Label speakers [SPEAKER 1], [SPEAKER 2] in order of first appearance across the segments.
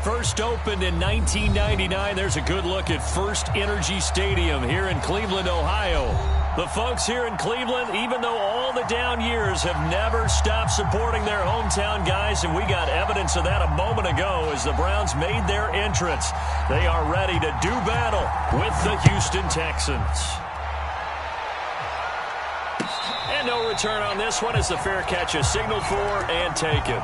[SPEAKER 1] First opened in 1999. There's a good look at First Energy Stadium here in Cleveland, Ohio. The folks here in Cleveland, even though all the down years, have never stopped supporting their hometown guys, and we got evidence of that a moment ago as the Browns made their entrance. They are ready to do battle with the Houston Texans. And no return on this one as the fair catch is signaled for and taken.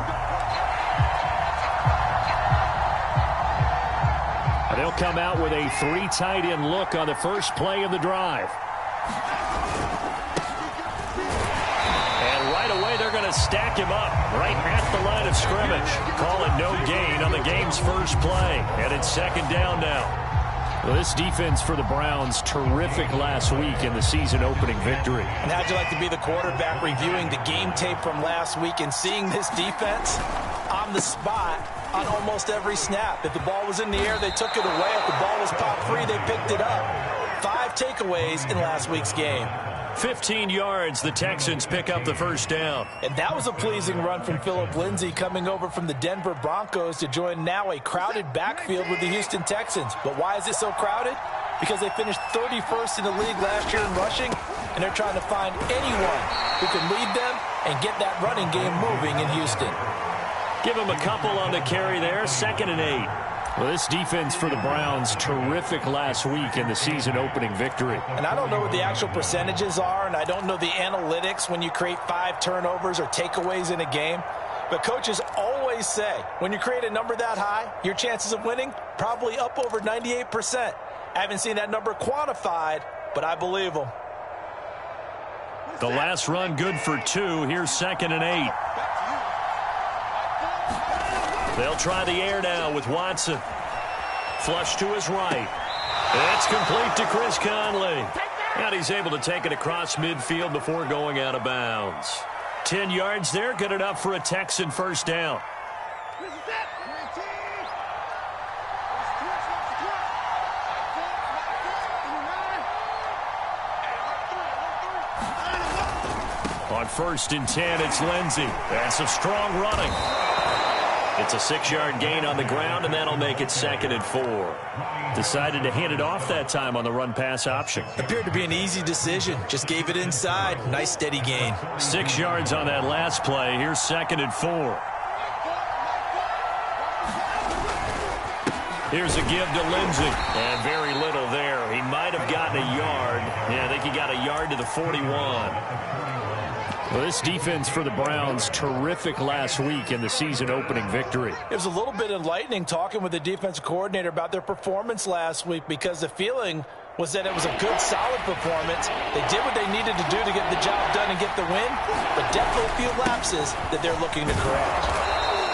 [SPEAKER 1] They'll come out with a 3 tight end look on the first play of the drive. And right away, they're going to stack him up right at the line of scrimmage. Call it no gain on the game's first play. And it's second down now. Well, this defense for the Browns, terrific last week in the season-opening victory.
[SPEAKER 2] And how'd you like to be the quarterback reviewing the game tape from last week and seeing this defense on the spot on almost every snap? If the ball was in the air, they took it away. If the ball was popped free, they picked it up. 5 takeaways in last week's game.
[SPEAKER 1] 15 yards, the Texans pick up the first down.
[SPEAKER 2] And that was a pleasing run from Phillip Lindsay, coming over from the Denver Broncos to join now a crowded backfield with the Houston Texans. But why is it so crowded? Because they finished 31st in the league last year in rushing, and they're trying to find anyone who can lead them and get that running game moving in Houston.
[SPEAKER 1] Give him a couple on the carry there, 2nd and 8. Well, this defense for the Browns, terrific last week in the season-opening victory.
[SPEAKER 2] And I don't know what the actual percentages are, and I don't know the analytics when you create 5 turnovers or takeaways in a game. But coaches always say, when you create a number that high, your chances of winning probably up over 98%. I haven't seen that number quantified, but I believe them.
[SPEAKER 1] The last run good for 2. Here's 2nd and 8. They'll try the air now with Watson. Flush to his right. It's complete to Chris Conley. And he's able to take it across midfield before going out of bounds. 10 yards there, good enough for a Texan first down. On 1st and 10, it's Lindsay. And some strong running. It's a 6-yard gain on the ground, and that'll make it 2nd and 4. Decided to hand it off that time on the run-pass option.
[SPEAKER 2] Appeared to be an easy decision. Just gave it inside. Nice steady gain.
[SPEAKER 1] 6 yards on that last play. Here's 2nd and 4. Here's a give to Lindsay. And very little there. He might have gotten a yard. Yeah, I think he got a yard to the 41. Well, this defense for the Browns, terrific last week in the season-opening victory.
[SPEAKER 2] It was a little bit enlightening talking with the defensive coordinator about their performance last week, because the feeling was that it was a good, solid performance. They did what they needed to do to get the job done and get the win, but definitely a few lapses that they're looking to correct.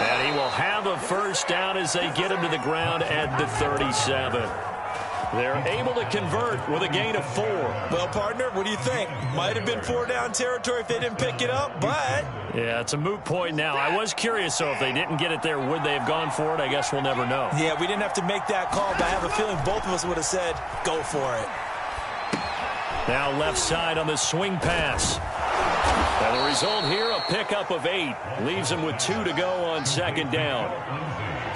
[SPEAKER 1] And he will have a first down as they get him to the ground at the 37. They're able to convert with a gain of 4.
[SPEAKER 2] Well, partner, what do you think? Might have been 4-down territory if they didn't pick it up, but...
[SPEAKER 1] Yeah, it's a moot point now. I was curious, so if they didn't get it there, would they have gone for it? I guess we'll never know.
[SPEAKER 2] Yeah, we didn't have to make that call, but I have a feeling both of us would have said, go for it.
[SPEAKER 1] Now left side on the swing pass. And the result here, a pickup of 8. Leaves them with 2 to go on 2nd down.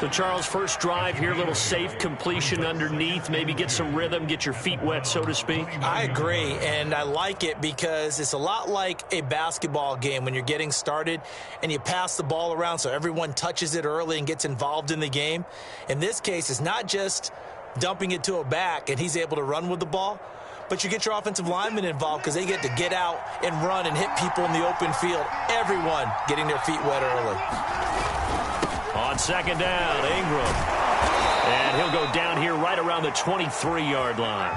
[SPEAKER 1] So, Charles, first drive here, a little safe completion underneath, maybe get some rhythm, get your feet wet, so to speak.
[SPEAKER 2] I agree, and I like it because it's a lot like a basketball game when you're getting started and you pass the ball around so everyone touches it early and gets involved in the game. In this case, it's not just dumping it to a back and he's able to run with the ball, but you get your offensive linemen involved because they get to get out and run and hit people in the open field. Everyone getting their feet wet early.
[SPEAKER 1] On 2nd down, Ingram. And he'll go down here right around the 23-yard line.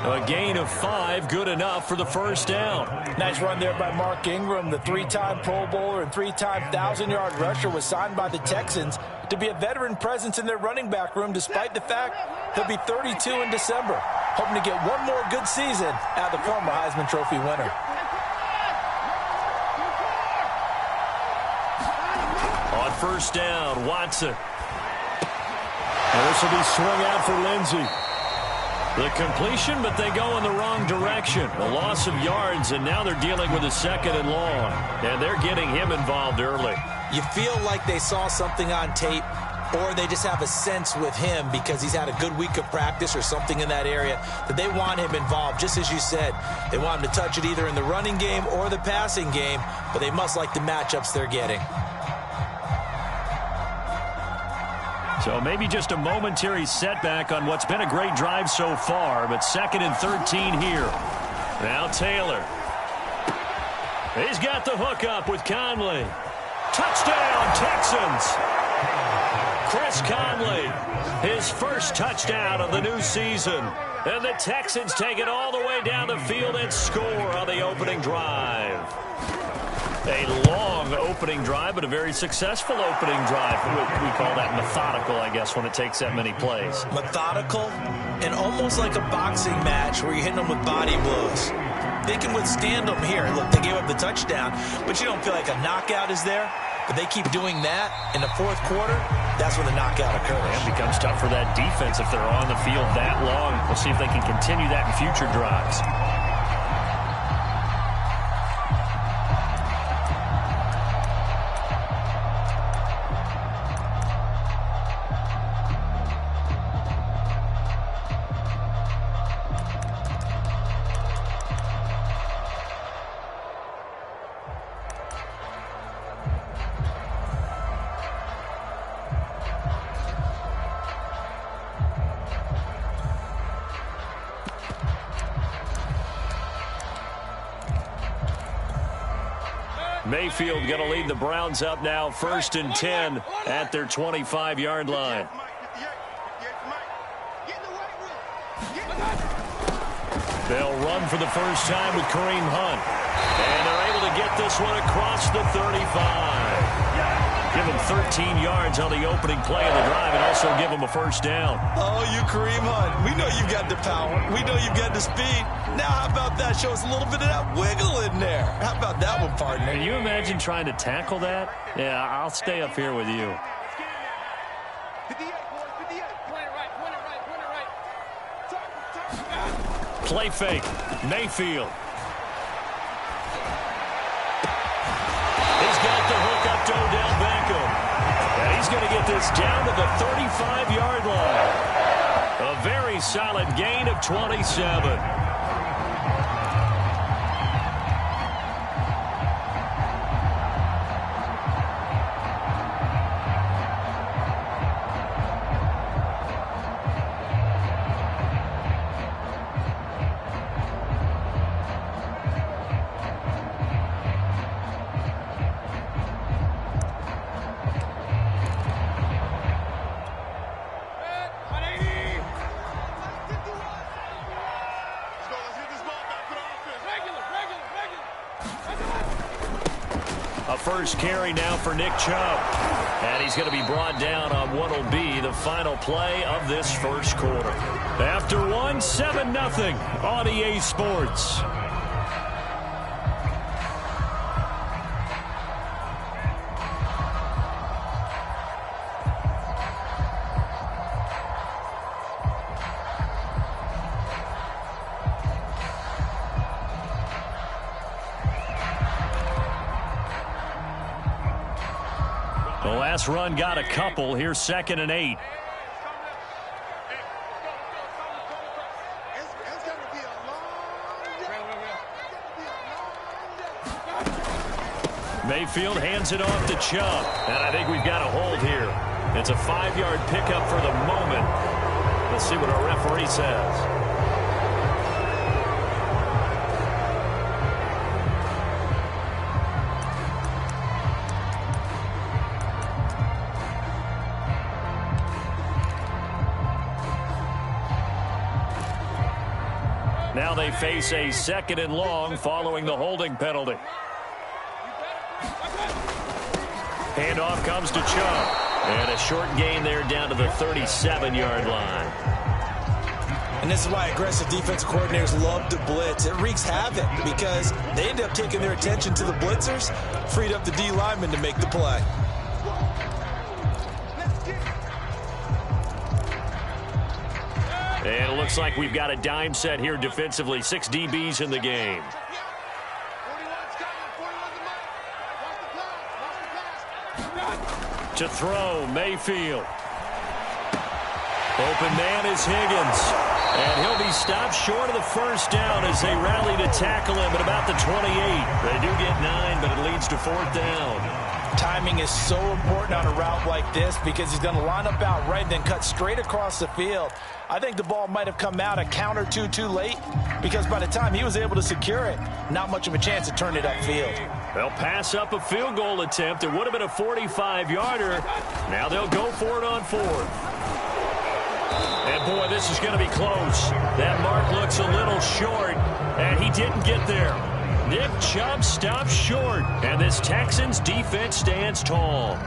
[SPEAKER 1] A gain of 5, good enough for the first down.
[SPEAKER 2] Nice run there by Mark Ingram. The 3-time Pro Bowler and 3-time 1,000-yard rusher was signed by the Texans to be a veteran presence in their running back room, despite the fact he'll be 32 in December. Hoping to get one more good season out of the former Heisman Trophy winner.
[SPEAKER 1] On 1st down, Watson. And this will be swung out for Lindsay. The completion, but they go in the wrong direction. A loss of yards, and now they're dealing with a 2nd and long. And they're getting him involved early.
[SPEAKER 2] You feel like they saw something on tape or they just have a sense with him because he's had a good week of practice or something in that area that they want him involved. Just as you said, they want him to touch it either in the running game or the passing game, but they must like the matchups they're getting.
[SPEAKER 1] So maybe just a momentary setback on what's been a great drive so far, but 2nd and 13 here. Now Taylor. He's got the hook up with Conley. Touchdown, Texans! Chris Conley, his first touchdown of the new season. And the Texans take it all the way down the field and score on the opening drive. A long opening drive, but a very successful opening drive. We call that methodical, I guess, when it takes that many plays.
[SPEAKER 2] Methodical and almost like a boxing match where you're hitting them with body blows. They can withstand them here. Look, they gave up the touchdown, but you don't feel like a knockout is there. But they keep doing that in the fourth quarter, that's when the knockout occurs.
[SPEAKER 1] It becomes tough for that defense if they're on the field that long. We'll see if they can continue that in future drives. Mayfield going to lead the Browns up now, 1st and 10 at their 25-yard line. They'll run for the first time with Kareem Hunt. And they're able to get this one across the 35. Give him 13 yards on the opening play of the drive and also give him a first down.
[SPEAKER 2] Oh, you Kareem Hunt. We know you've got the power. We know you've got the speed. Now how about that? Show us a little bit of that wiggle in there. How about that one, partner?
[SPEAKER 1] Can you imagine trying to tackle that? Yeah, I'll stay up here with you. Play fake. Mayfield. He's got the hook up to Odell Beckham. And he's going to get this down to the 35-yard line. A very solid gain of 27. First carry now for Nick Chubb. And he's going to be brought down on what will be the final play of this first quarter. After one, 7-0 on EA Sports. The last run got a couple. Here's 2nd and 8. Mayfield hands it off to Chubb. And I think we've got a hold here. It's a 5-yard pickup for the moment. Let's see what our referee says. Now they face a 2nd and long following the holding penalty. Handoff comes to Chubb. And a short gain there down to the 37-yard line.
[SPEAKER 2] And this is why aggressive defensive coordinators love to blitz. It wreaks havoc because they end up taking their attention to the blitzers, freed up the D lineman to make the play.
[SPEAKER 1] And it looks like we've got a dime set here defensively. 6 DBs in the game. To throw, Mayfield. Open man is Higgins. And he'll be stopped short of the first down as they rally to tackle him at about the 28. They do get 9, but it leads to 4th down.
[SPEAKER 2] Timing is so important on a route like this because he's going to line up out right and then cut straight across the field. I think the ball might have come out a count or two too late because by the time he was able to secure it, not much of a chance to turn it upfield.
[SPEAKER 1] They'll pass up a field goal attempt. It would have been a 45-yarder. Now they'll go for it on 4th. And, boy, this is going to be close. That mark looks a little short, and he didn't get there. Nick Chubb stops short, and this Texans defense stands tall.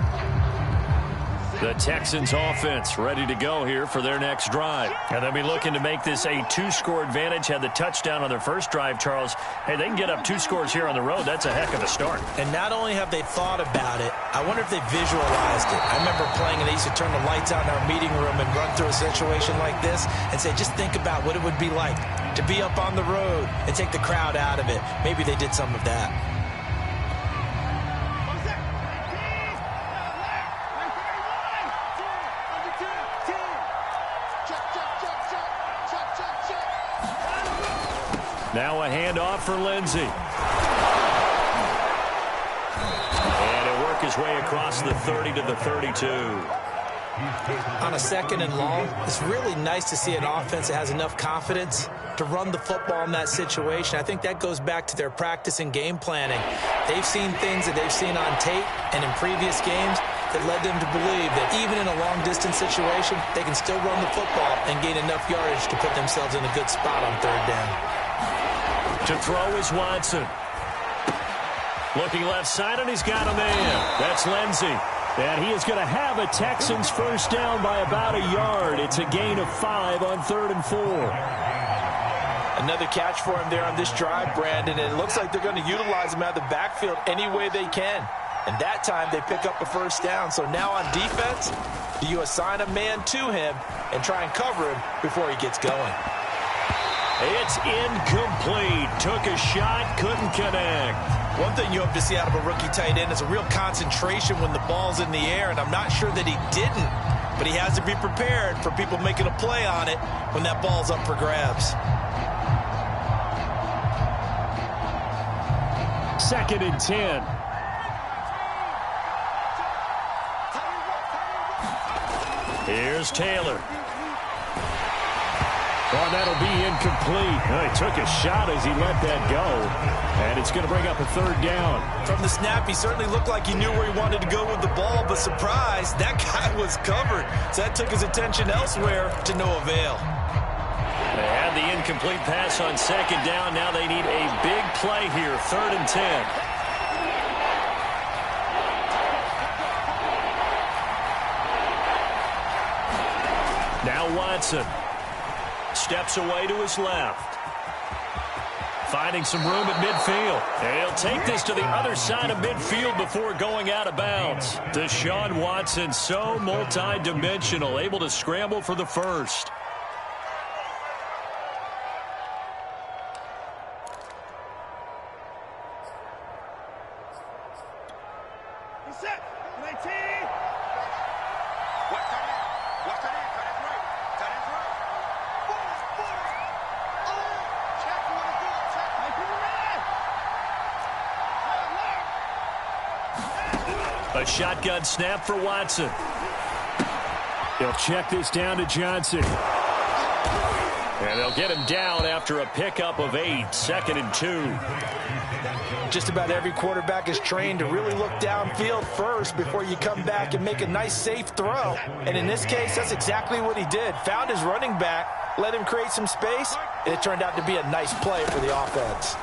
[SPEAKER 1] The Texans offense ready to go here for their next drive. And they'll be looking to make this a 2-score advantage. Had the touchdown on their first drive, Charles. Hey, they can get up 2 scores here on the road. That's a heck of a start.
[SPEAKER 2] And not only have they thought about it, I wonder if they visualized it. I remember playing and they used to turn the lights out in our meeting room and run through a situation like this and say, just think about what it would be like to be up on the road and take the crowd out of it. Maybe they did some of that.
[SPEAKER 1] Now a handoff for Lindsey. And he'll work his way across the 30 to the 32.
[SPEAKER 2] On a 2nd and long, it's really nice to see an offense that has enough confidence to run the football in that situation. I think that goes back to their practice and game planning. They've seen things that they've seen on tape and in previous games that led them to believe that even in a long-distance situation, they can still run the football and gain enough yardage to put themselves in a good spot on 3rd down.
[SPEAKER 1] To throw is Watson. Looking left side, and he's got a man. That's Lindsey. And he is going to have a Texans first down by about a yard. It's a gain of 5 on 3rd and 4.
[SPEAKER 2] Another catch for him there on this drive, Brandon. And it looks like they're going to utilize him out of the backfield any way they can. And that time they pick up a first down. So now on defense, do you assign a man to him and try and cover him before he gets going?
[SPEAKER 1] It's incomplete. Took a shot, couldn't connect.
[SPEAKER 2] One thing you hope to see out of a rookie tight end is a real concentration when the ball's in the air, and I'm not sure that he didn't, but he has to be prepared for people making a play on it when that ball's up for grabs.
[SPEAKER 1] 2nd and 10. Here's Taylor. Oh, that'll be incomplete. Oh, he took a shot as he let that go. And it's going to bring up a 3rd down.
[SPEAKER 2] From the snap, he certainly looked like he knew where he wanted to go with the ball, but surprise, that guy was covered. So that took his attention elsewhere to no avail.
[SPEAKER 1] They had the incomplete pass on 2nd down. Now they need a big play here, 3rd and 10. Now Watson. Steps away to his left. Finding some room at midfield. And he'll take this to the other side of midfield before going out of bounds. Deshaun Watson, so multi-dimensional, able to scramble for the first. A shotgun snap for Watson. He'll check this down to Johnson. And they'll get him down after a pickup of 8, 2nd and 2.
[SPEAKER 2] Just about every quarterback is trained to really look downfield first before you come back and make a nice, safe throw. And in this case, that's exactly what he did. Found his running back, let him create some space, and it turned out to be a nice play for the offense.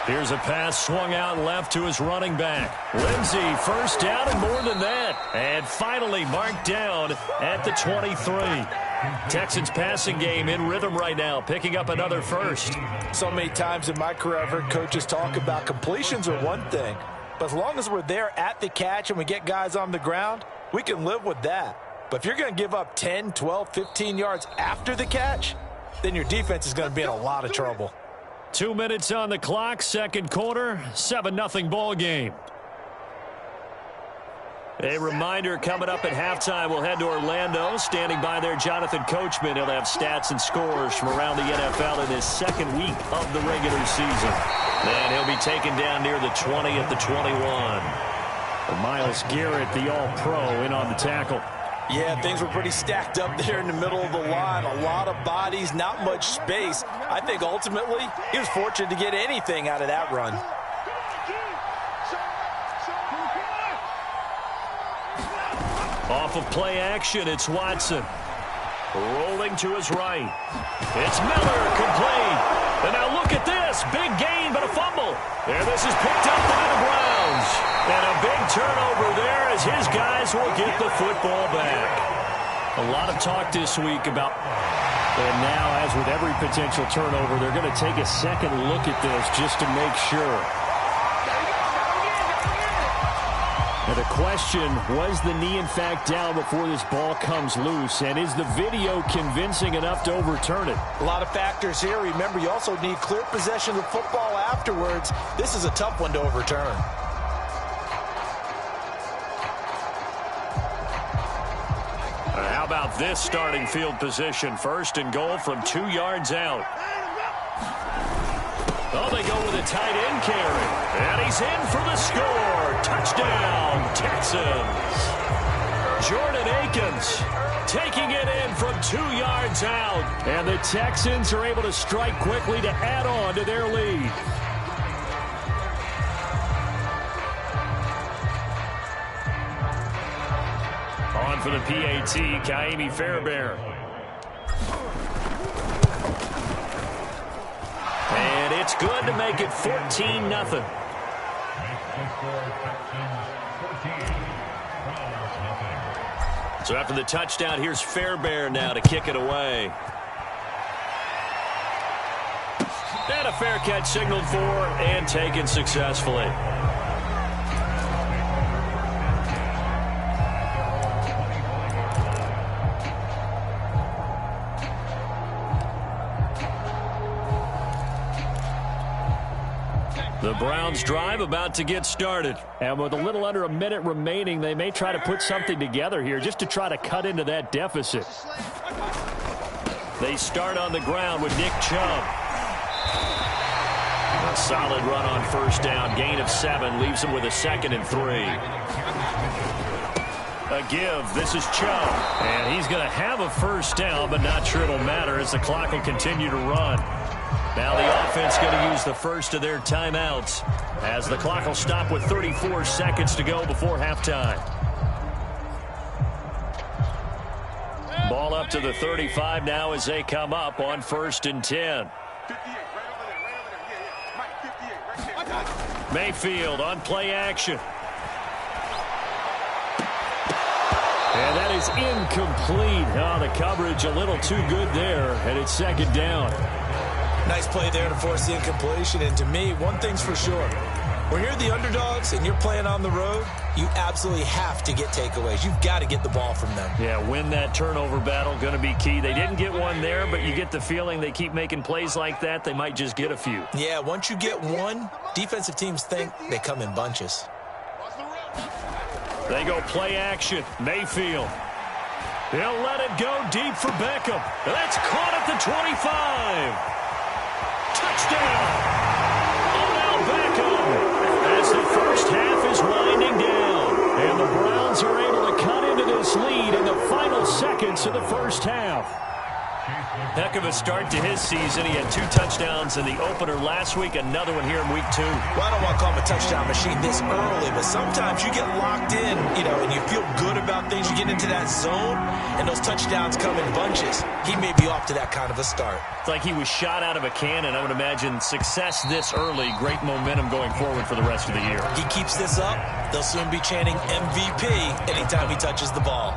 [SPEAKER 1] Here's a pass swung out left to his running back. Lindsey, first down and more than that. And finally marked down at the 23. Texans passing game in rhythm right now, picking up another first.
[SPEAKER 2] So many times in my career I've heard coaches talk about completions are one thing, but as long as we're there at the catch and we get guys on the ground, we can live with that. But if you're going to give up 10, 12, 15 yards after the catch, then your defense is going to be in a lot of trouble.
[SPEAKER 1] 2 minutes on the clock, 2nd quarter, 7-0 ball game. A reminder coming up at halftime, we'll head to Orlando. Standing by there, Jonathan Coachman. He'll have stats and scores from around the NFL in his second week of the regular season. And he'll be taken down near the 20 at the 21. Myles Garrett, the All-Pro, in on the tackle.
[SPEAKER 2] Yeah, things were pretty stacked up there in the middle of the line. A lot of bodies, not much space. I think ultimately he was fortunate to get anything out of that run.
[SPEAKER 1] Off of play action, it's Watson. Rolling to his right. It's Miller, complete. And now look at this. Big gain, but a fumble. And this is picked up by the Browns. And a big turnover there as his guys will get the football back. A lot of talk this week about... And now, as with every potential turnover, they're going to take a second look at this just to make sure. Now the question, was the knee in fact down before this ball comes loose? And is the video convincing enough to overturn it?
[SPEAKER 2] A lot of factors here. Remember, you also need clear possession of the football afterwards. This is a tough one to overturn.
[SPEAKER 1] How about this starting field position? 1st and goal from 2 yards out. Oh, they go with a tight end carry. And he's in for the score. Touchdown, Texans. Jordan Akins taking it in from 2 yards out. And the Texans are able to strike quickly to add on to their lead. On for the PAT, Kaimi Fairbairn. And it's good to make it 14-0. So after the touchdown, here's Fairbairn now to kick it away. And a fair catch signaled for and taken successfully. The Browns drive about to get started. And with a little under a minute remaining, they may try to put something together here just to try to cut into that deficit. They start on the ground with Nick Chubb. A solid run on 1st down. Gain of 7 leaves him with a 2nd and 3. A give. This is Chubb. And he's going to have a 1st down, but not sure it'll matter as the clock will continue to run. Now the offense going to use the first of their timeouts as the clock will stop with 34 seconds to go before halftime. Ball up to the 35 now as they come up on 1st and 10. Mayfield on play action. And that is incomplete. Oh, the coverage a little too good there, and it's 2nd down.
[SPEAKER 2] Nice play there to force the incompletion. And to me, one thing's for sure. When you're the underdogs and you're playing on the road, you absolutely have to get takeaways. You've got to get the ball from them.
[SPEAKER 1] Yeah, win that turnover battle, going to be key. They didn't get one there, but you get the feeling they keep making plays like that, they might just get a few.
[SPEAKER 2] Yeah, once you get one, defensive teams think they come in bunches.
[SPEAKER 1] They go play action. Mayfield. He'll let it go deep for Beckham. That's caught at the 25. Touchdown! Odell Beckham as the first half is winding down. And the Browns are able to cut into this lead in the final seconds of the first half. Heck of a start to his season. He had 2 touchdowns in the opener last week, another one here in week 2.
[SPEAKER 2] Well, I don't want to call him a touchdown machine this early, but sometimes you get locked in, and you feel good about things. You get into that zone, and those touchdowns come in bunches. He may be off to that kind of a start.
[SPEAKER 1] It's like he was shot out of a cannon. I would imagine success this early, great momentum going forward for the rest of the year.
[SPEAKER 2] He keeps this up, they'll soon be chanting MVP anytime he touches the ball.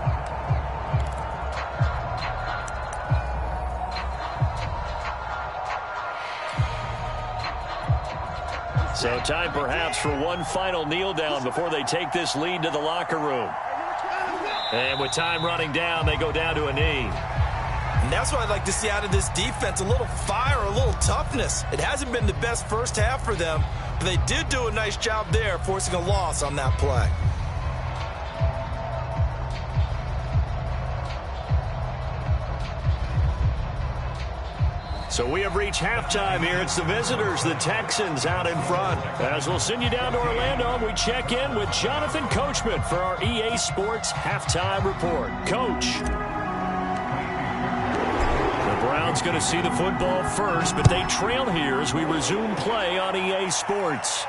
[SPEAKER 1] So time perhaps for one final kneel down before they take this lead to the locker room. And with time running down, they go down to a knee.
[SPEAKER 2] And that's what I'd like to see out of this defense, a little fire, a little toughness. It hasn't been the best first half for them, but they did do a nice job there, forcing a loss on that play.
[SPEAKER 1] So we have reached halftime here. It's the visitors, the Texans, out in front. As we'll send you down to Orlando, and we check in with Jonathan Coachman for our EA Sports Halftime Report. Coach. The Browns going to see the football first, but they trail here as we resume play on EA Sports.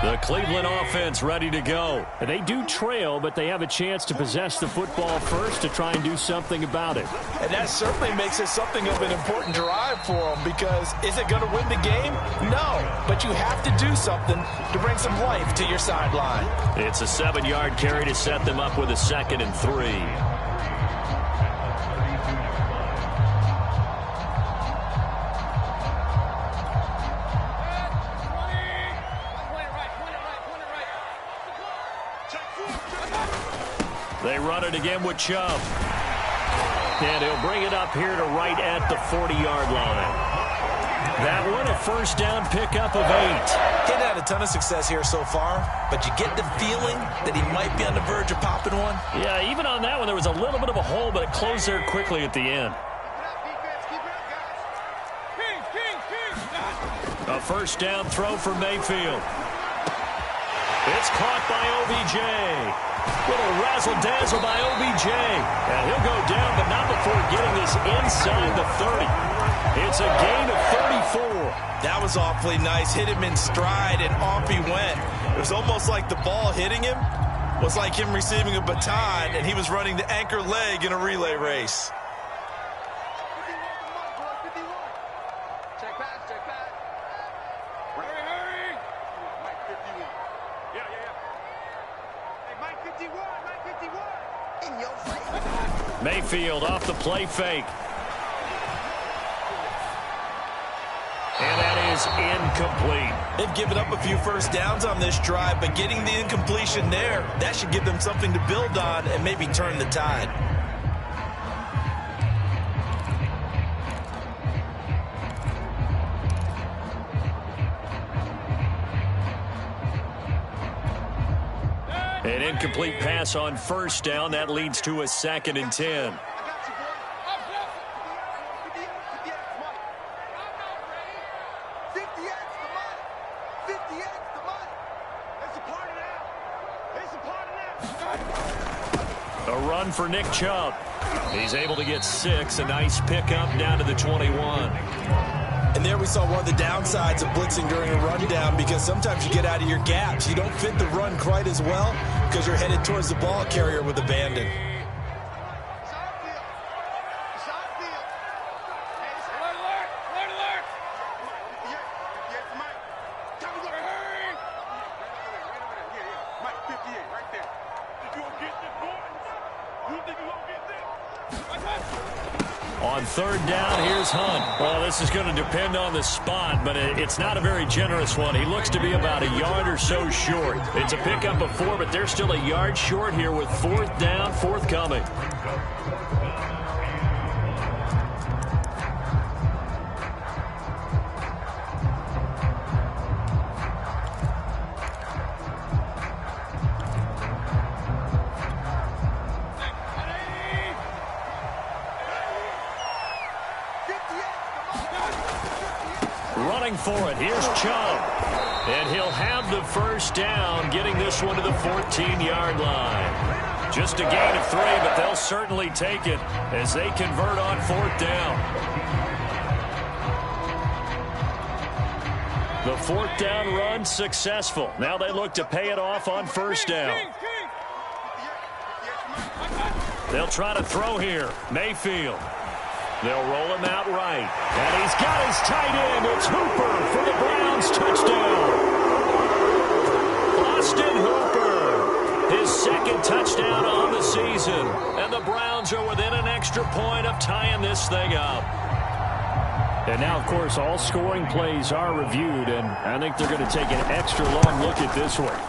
[SPEAKER 1] The Cleveland offense ready to go. They do trail, but they have a chance to possess the football first to try and do something about it.
[SPEAKER 2] And that certainly makes it something of an important drive for them, because is it going to win the game? No, but you have to do something to bring some life to your sideline.
[SPEAKER 1] It's a 7-yard carry to set them up with a 2nd and 3. They run it again with Chubb. And he'll bring it up here to right at the 40-yard line. That one a first down pickup of 8.
[SPEAKER 2] He's had a ton of success here so far, but you get the feeling that he might be on the verge of popping one.
[SPEAKER 1] Yeah, even on that one, there was a little bit of a hole, but it closed there quickly at the end. A first down throw for Mayfield. It's caught by OBJ. Little razzle-dazzle by OBJ. And he'll go down, but not before getting this inside the 30. It's a gain of 34.
[SPEAKER 2] That was awfully nice. Hit him in stride, and off he went. It was almost like the ball hitting him was like him receiving a baton, and he was running the anchor leg in a relay race.
[SPEAKER 1] Mayfield off the play fake. And that is incomplete.
[SPEAKER 2] They've given up a few first downs on this drive, but getting the incompletion there, that should give them something to build on and maybe turn the tide.
[SPEAKER 1] An incomplete pass on first down. That leads to a 2nd and 10. A run for Nick Chubb. He's able to get 6. A nice pickup down to the 21.
[SPEAKER 2] And there we saw one of the downsides of blitzing during a rundown, because sometimes you get out of your gaps. You don't fit the run quite as well because you're headed towards the ball carrier with abandon.
[SPEAKER 1] On 3rd down, here's Hunt. Well, this is going to depend on the spot, but it's not a very generous one. He looks to be about a yard or so short. It's a pickup of 4, but they're still a yard short here with 4th down, forthcoming. Running for it, here's Chubb. And he'll have the first down, getting this one to the 14-yard line. Just a gain of 3, but they'll certainly take it as they convert on 4th down. The 4th down run successful. Now they look to pay it off on first down. They'll try to throw here. Mayfield. They'll roll him out right. And he's got his tight end. It's Hooper for the Browns. Touchdown. Austin Hooper. His 2nd touchdown on the season. And the Browns are within an extra point of tying this thing up. And now, of course, all scoring plays are reviewed. And I think they're going to take an extra long look at this one.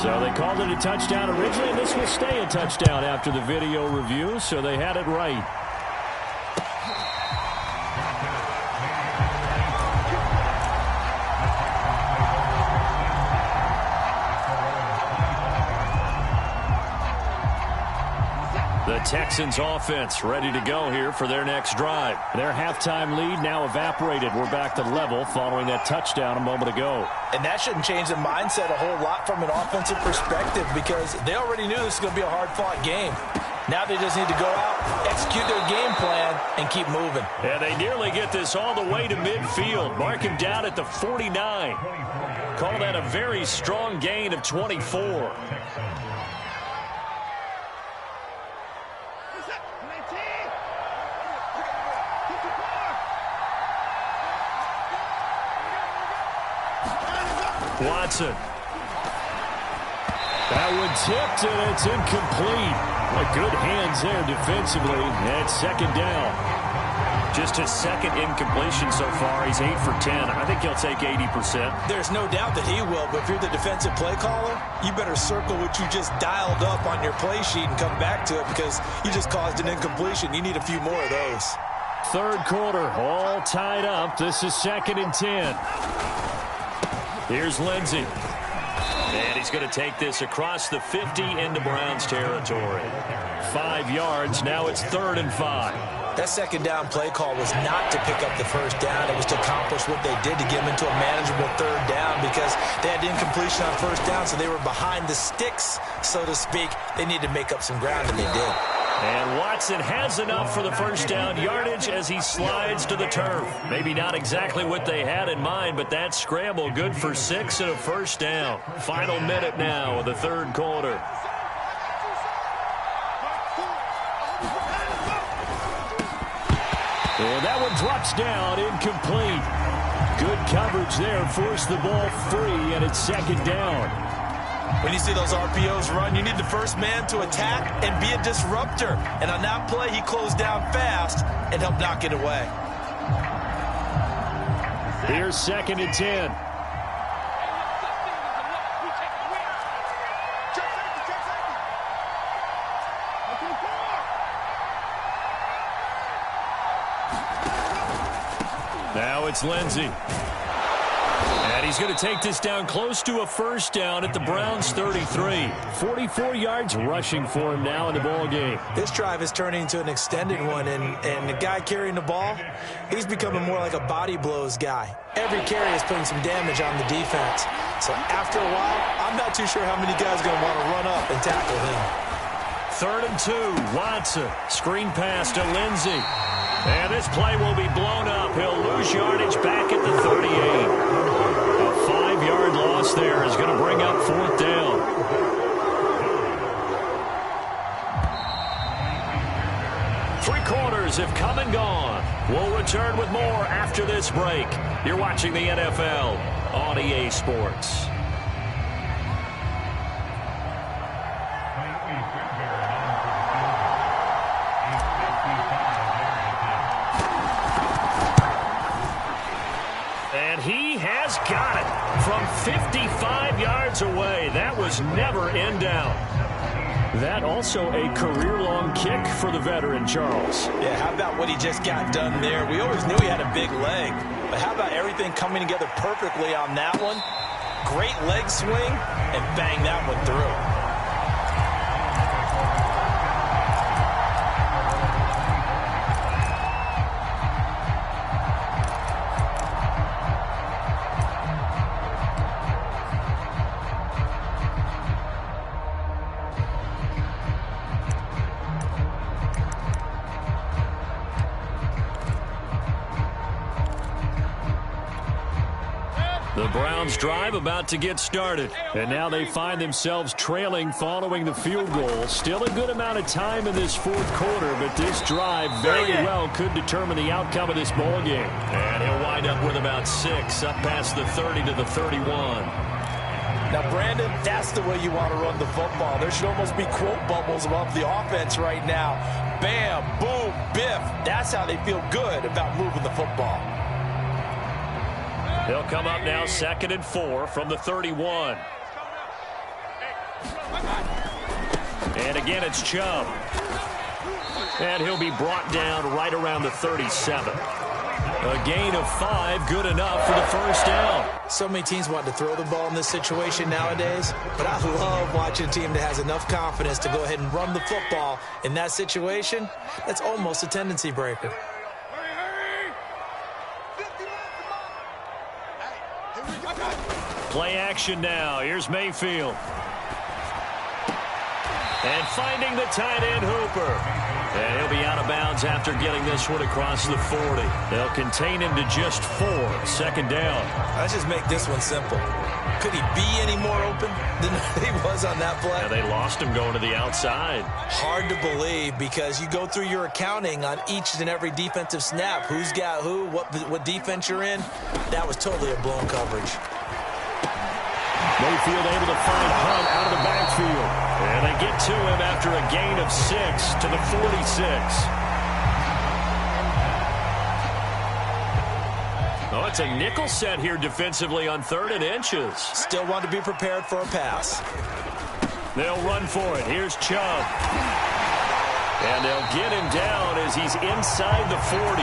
[SPEAKER 1] So they called it a touchdown originally, and this will stay a touchdown after the video review, so they had it right. The Texans offense ready to go here for their next drive. Their halftime lead now evaporated. We're back to level following that touchdown a moment ago.
[SPEAKER 2] And that shouldn't change the mindset a whole lot from an offensive perspective because they already knew this was going to be a hard-fought game. Now they just need to go out, execute their game plan, and keep moving.
[SPEAKER 1] Yeah, they nearly get this all the way to midfield. Mark him down at the 49. Call that a very strong gain of 24. Watson. That one tipped, and it's incomplete. Good hands there defensively. And second down. Just his second incompletion so far. He's 8 for 10. I think he'll take 80%.
[SPEAKER 2] There's no doubt that he will, but if you're the defensive play caller, you better circle what you just dialed up on your play sheet and come back to it because you just caused an incompletion. You need a few more of those.
[SPEAKER 1] Third quarter, all tied up. This is 2nd and 10. Here's Lindsey. And he's going to take this across the 50 into Browns territory. 5 yards. Now it's 3rd and 5.
[SPEAKER 2] That second down play call was not to pick up the first down. It was to accomplish what they did to get them into a manageable 3rd down because they had incompletion on first down, so they were behind the sticks, so to speak. They needed to make up some ground, and they did.
[SPEAKER 1] And Watson has enough for the first down yardage as he slides to the turf. Maybe not exactly what they had in mind, but that scramble good for 6 and a first down. Final minute now of the third quarter. And that one drops down, incomplete. Good coverage there, forced the ball free, and it's 2nd down.
[SPEAKER 2] When you see those RPOs run, you need the first man to attack and be a disruptor. And on that play, he closed down fast and helped knock it away.
[SPEAKER 1] Here's 2nd and 10. Now it's Lindsey. And he's going to take this down close to a first down at the Browns' 33. 44 yards rushing for him now in the ball game.
[SPEAKER 2] This drive is turning into an extended one, and the guy carrying the ball, he's becoming more like a body blows guy. Every carry is putting some damage on the defense. So after a while, I'm not too sure how many guys are going to want to run up and tackle him.
[SPEAKER 1] 3rd and 2, Watson. Screen pass to Lindsey. And this play will be blown up. He'll lose yardage back at the 38. A 5-yard loss there is going to bring up 4th down. Three quarters have come and gone. We'll return with more after this break. You're watching the NFL on EA Sports. And he has got it from 55 yards away. That was never in doubt. That also a career-long kick for the veteran, Charles.
[SPEAKER 2] Yeah, how about what he just got done there? We always knew he had a big leg, but how about everything coming together perfectly on that one? Great leg swing, and bang that one through.
[SPEAKER 1] The Browns drive about to get started. And now they find themselves trailing following the field goal. Still a good amount of time in this fourth quarter, but this drive very well could determine the outcome of this ball game. And he'll wind up with about 6 up past the 30 to the 31.
[SPEAKER 2] Now, Brandon, that's the way you want to run the football. There should almost be quote bubbles above the offense right now. Bam, boom, biff. That's how they feel good about moving the football.
[SPEAKER 1] They'll come up now 2nd and 4 from the 31. And again, it's Chubb. And he'll be brought down right around the 37. A gain of 5, good enough for the first down.
[SPEAKER 2] So many teams want to throw the ball in this situation nowadays, but I love watching a team that has enough confidence to go ahead and run the football in that situation. That's almost a tendency breaker.
[SPEAKER 1] Play action now. Here's Mayfield. And finding the tight end, Hooper. And he'll be out of bounds after getting this one across the 40. They'll contain him to just 4. Second down.
[SPEAKER 2] Let's just make this one simple. Could he be any more open than he was on that play?
[SPEAKER 1] Yeah, they lost him going to the outside.
[SPEAKER 2] Hard to believe because you go through your accounting on each and every defensive snap. Who's got who, what defense you're in. That was totally a blown coverage.
[SPEAKER 1] Mayfield able to find Hunt out of the backfield. And they get to him after a gain of 6 to the 46. Oh, it's a nickel set here defensively on 3rd and inches.
[SPEAKER 2] Still want to be prepared for a pass.
[SPEAKER 1] They'll run for it. Here's Chubb. And they'll get him down as he's inside the 40.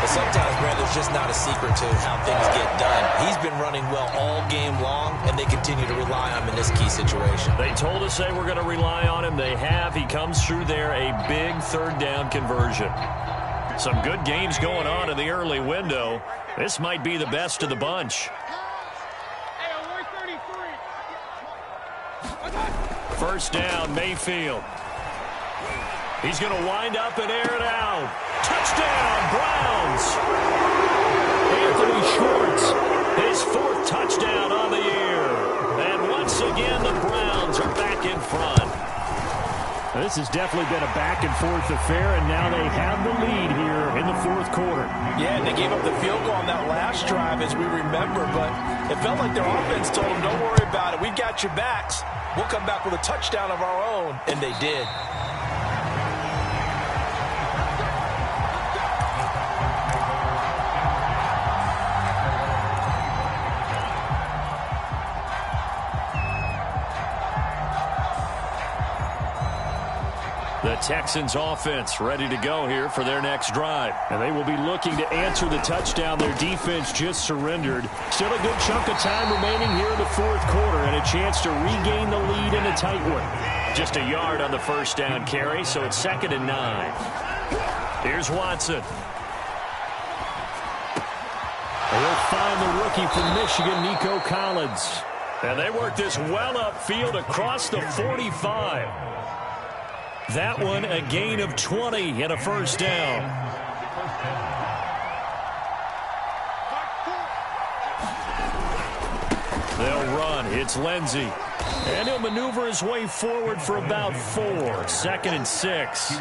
[SPEAKER 2] But sometimes, Brad, there's just not a secret to how things get done. He's been running well all game long, and they continue to rely on him in this key situation.
[SPEAKER 1] They told us they were going to rely on him. They have. He comes through there, a big 3rd down conversion. Some good games going on in the early window. This might be the best of the bunch. First down, Mayfield. He's going to wind up and air it out. Touchdown, Browns. Anthony Schwartz, his 4th touchdown on the year. And once again, the Browns are back in front.
[SPEAKER 3] This has definitely been a back-and-forth affair, and now they have the lead here in the 4th quarter.
[SPEAKER 2] Yeah, and they gave up the field goal on that last drive, as we remember, but it felt like their offense told them, don't worry about it. We got your backs. We'll come back with a touchdown of our own, and they did.
[SPEAKER 1] The Texans offense ready to go here for their next drive.
[SPEAKER 3] And they will be looking to answer the touchdown their defense just surrendered. Still a good chunk of time remaining here in the 4th quarter and a chance to regain the lead in a tight one.
[SPEAKER 1] Just a yard on the first down carry, so it's 2nd and 9. Here's Watson.
[SPEAKER 3] They'll find the rookie from Michigan, Nico Collins.
[SPEAKER 1] And they work this well upfield across the 45. That one a gain of 20 and a first down. They'll run. It's Lindsey. And he'll maneuver his way forward for about 4. 2nd and 6.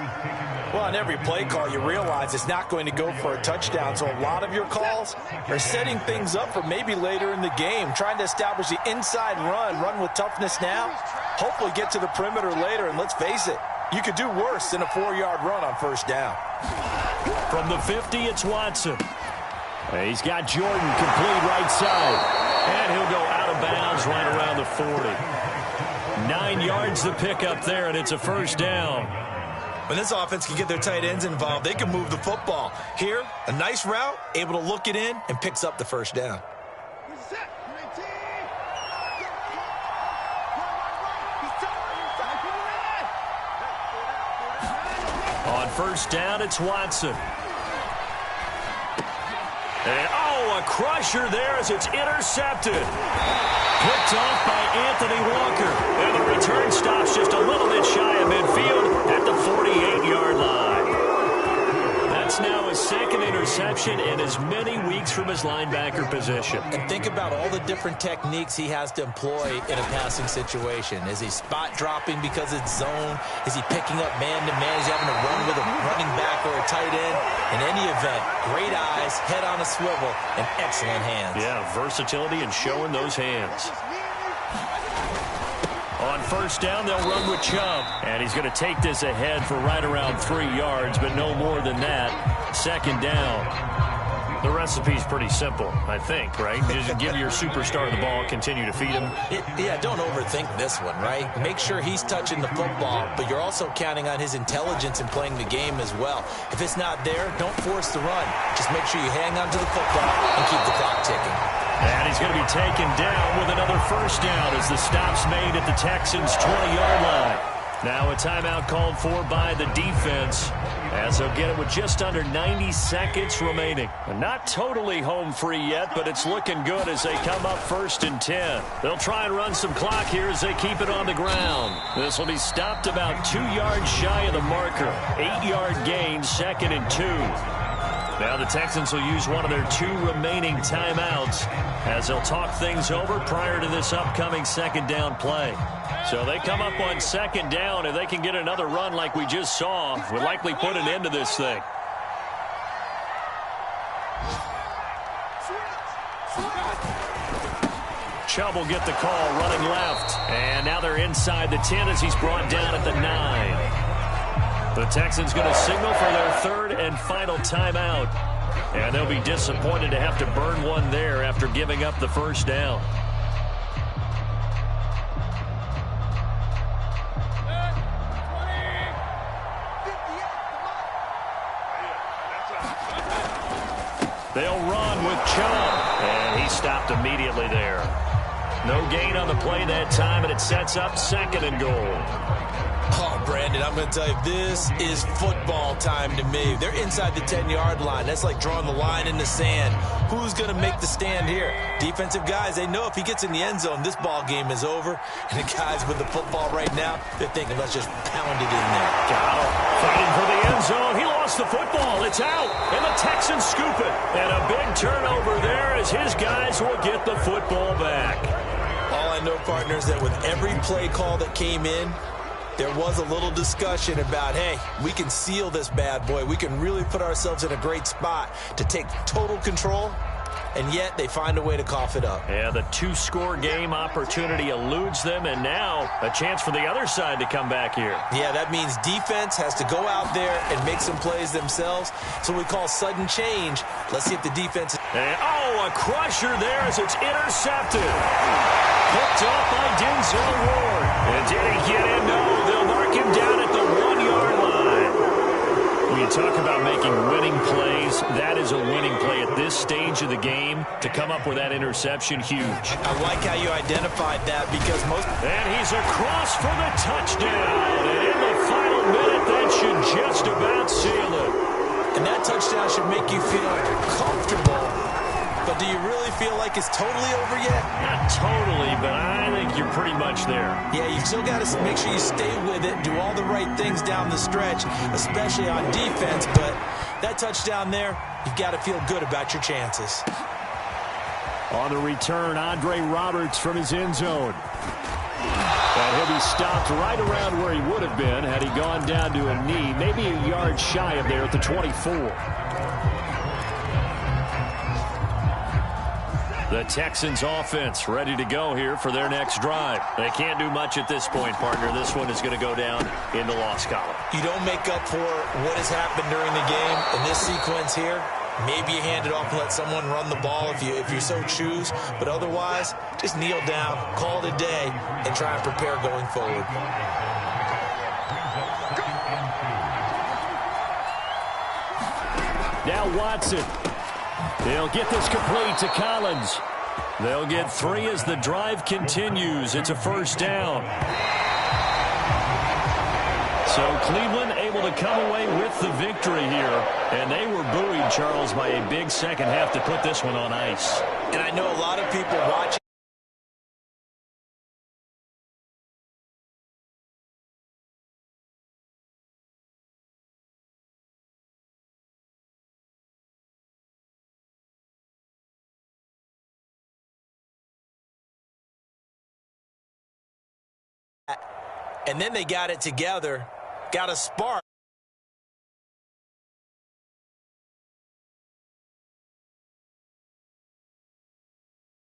[SPEAKER 2] Well, on every play call, you realize it's not going to go for a touchdown. So a lot of your calls are setting things up for maybe later in the game, trying to establish the inside run with toughness now, hopefully get to the perimeter later. And let's face it, you could do worse than a 4-yard run on first down.
[SPEAKER 1] From the 50, it's Watson.
[SPEAKER 3] He's got Jordan complete right side.
[SPEAKER 1] And he'll go out of bounds right around the 40. 9 yards to pick up there, and it's a first down.
[SPEAKER 2] When this offense can get their tight ends involved, they can move the football. Here, a nice route, able to look it in, and picks up the first down.
[SPEAKER 1] On first down, it's Watson. And, a crusher there as it's intercepted. Picked off by Anthony Walker. And the return stops just a little bit shy of midfield at the 48-yard line. That's now his 2nd interception in as many weeks from his linebacker position.
[SPEAKER 2] And think about all the different techniques he has to employ in a passing situation. Is he spot dropping because it's zone? Is he picking up man-to-man? Is he having to run with a running back or a tight end? In any event, great eyes, head on a swivel, and excellent hands.
[SPEAKER 1] Yeah, versatility and showing those hands. On first down, they'll run with Chubb. And he's going to take this ahead for right around 3 yards, but no more than that. 2nd down. The recipe's pretty simple, I think, right? Just give your superstar the ball, continue to feed him.
[SPEAKER 2] Yeah, don't overthink this one, right? Make sure he's touching the football, but you're also counting on his intelligence in playing the game as well. If it's not there, don't force the run. Just make sure you hang on to the football and keep the clock ticking.
[SPEAKER 1] And he's going to be taken down with another first down as the stop's made at the Texans' 20-yard line. Now a timeout called for by the defense as they'll get it with just under 90 seconds remaining. And not totally home free yet, but it's looking good as they come up 1st and 10. They'll try and run some clock here as they keep it on the ground. This will be stopped about 2 yards shy of the marker. 8-yard gain, 2nd and 2. Now the Texans will use one of their 2 remaining timeouts as they'll talk things over prior to this upcoming 2nd down play. So they come up on 2nd down. If they can get another run like we just saw, would likely put an end to this thing. Chubb will get the call running left. And now they're inside the 10 as he's brought down at the 9. The Texans going to signal for their 3rd and final timeout. And they'll be disappointed to have to burn one there after giving up the first down. They'll run with Chubb. And he stopped immediately there. No gain on the play that time, and it sets up 2nd and goal.
[SPEAKER 2] Oh, Brandon, I'm going to tell you, this is football time to me. They're inside the 10-yard line. That's like drawing the line in the sand. Who's going to make the stand here? Defensive guys, they know if he gets in the end zone, this ball game is over. And the guys with the football right now, they're thinking, let's just pound it in there.
[SPEAKER 1] Fighting for the end zone. He lost the football. It's out. And the Texans scoop it. And a big turnover there as his guys will get the football back.
[SPEAKER 2] All I know, partner, is that with every play call that came in, there was a little discussion about, hey, we can seal this bad boy. We can really put ourselves in a great spot to take total control, and yet they find a way to cough it up.
[SPEAKER 1] Yeah, the 2-score game opportunity eludes them, and now a chance for the other side to come back here.
[SPEAKER 2] Yeah, that means defense has to go out there and make some plays themselves. So we call sudden change. Let's see if the defense...
[SPEAKER 1] And, a crusher there as it's intercepted. Picked up by Denzel Ward. And did he get in? No, they'll mark him down at the 1-yard line. When you talk about making winning plays, that is a winning play at this stage of the game. To come up with that interception, huge.
[SPEAKER 2] I like how you identified that because most...
[SPEAKER 1] And he's across for the touchdown. And in the final minute, that should just about seal it.
[SPEAKER 2] And that touchdown should make you feel comfortable. But do you really feel like it's totally over yet?
[SPEAKER 1] Not totally, but I think you're pretty much there.
[SPEAKER 2] Yeah, you still got to make sure you stay with it, do all the right things down the stretch, especially on defense. But that touchdown there, you've got to feel good about your chances.
[SPEAKER 3] On the return, Andre Roberts from his end zone. And he'll be stopped right around where he would have been had he gone down to a knee, maybe a yard shy of there at the 24.
[SPEAKER 1] The Texans offense ready to go here for their next drive. They can't do much at this point, partner. This one is going to go down in the loss column.
[SPEAKER 2] You don't make up for what has happened during the game in this sequence here. Maybe you hand it off and let someone run the ball if you so choose. But otherwise, just kneel down, call it a day, and try and prepare going forward.
[SPEAKER 3] Now Watson. They'll get this complete to Collins.
[SPEAKER 1] They'll get 3 as the drive continues. It's a first down. So Cleveland able to come away with the victory here. And they were buoyed, Charles, by a big second half to put this one on ice.
[SPEAKER 2] And I know a lot of people watching. And then they got it together, got a spark.